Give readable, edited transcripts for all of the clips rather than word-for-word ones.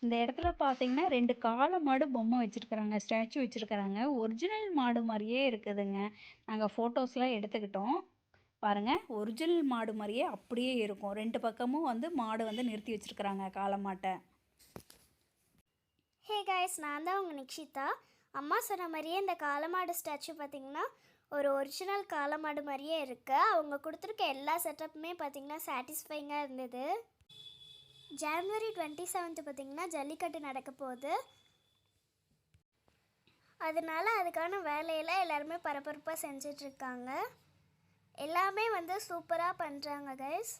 இந்த இடத்துல பார்த்தீங்கன்னா 2 காளை மாடு பொம்மை வச்சிருக்கிறாங்க. ஸ்டாச்சு வச்சிருக்கிறாங்க. ஒரிஜினல் மாடு மாரியே இருக்குதுங்க. நாங்க ஃபோட்டோஸ்லாம் எடுத்துக்கிட்டோம். பாருங்க, ஒரிஜினல் மாடு மாரியே அப்படியே இருக்கும். 2 பக்கமும் வந்து மாடு வந்து நிறுத்தி வச்சிருக்கிறாங்க காளை மாட்ட. ஹே காய்ஸ், நான் தான் உங்கள் நிக்ஷிதா. அம்மா சொன்ன மாதிரியே இந்த காளமாடு ஸ்டாச்சு பார்த்திங்கன்னா ஒரு ஒரிஜினல் காளமாடு மாதிரியே இருக்குது. அவங்க கொடுத்துருக்க எல்லா செட்டப்புமே பார்த்திங்கன்னா சாட்டிஸ்ஃபைங்காக இருந்தது. ஜனவரி 27 பார்த்திங்கன்னா ஜல்லிக்கட்டு நடக்க போகுது. அதனால அதுக்கான வேலையெல்லாம் எல்லாருமே பரபரப்பாக செஞ்சிட்ருக்காங்க. எல்லாமே வந்து சூப்பராக பண்ணுறாங்க கைஸ்.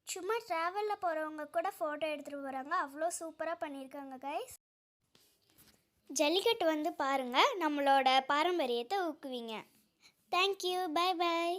சும்மா ட்ராவலில் போகிறவங்க கூட ஃபோட்டோ எடுத்துகிட்டு போகிறாங்க. அவ்வளோ சூப்பராக பண்ணியிருக்காங்க கைஸ். ஜல்லிக்கட்டு வந்து பாருங்கள், நம்மளோட பாரம்பரியத்தை ஊக்குவிங்க. Thank you, bye bye.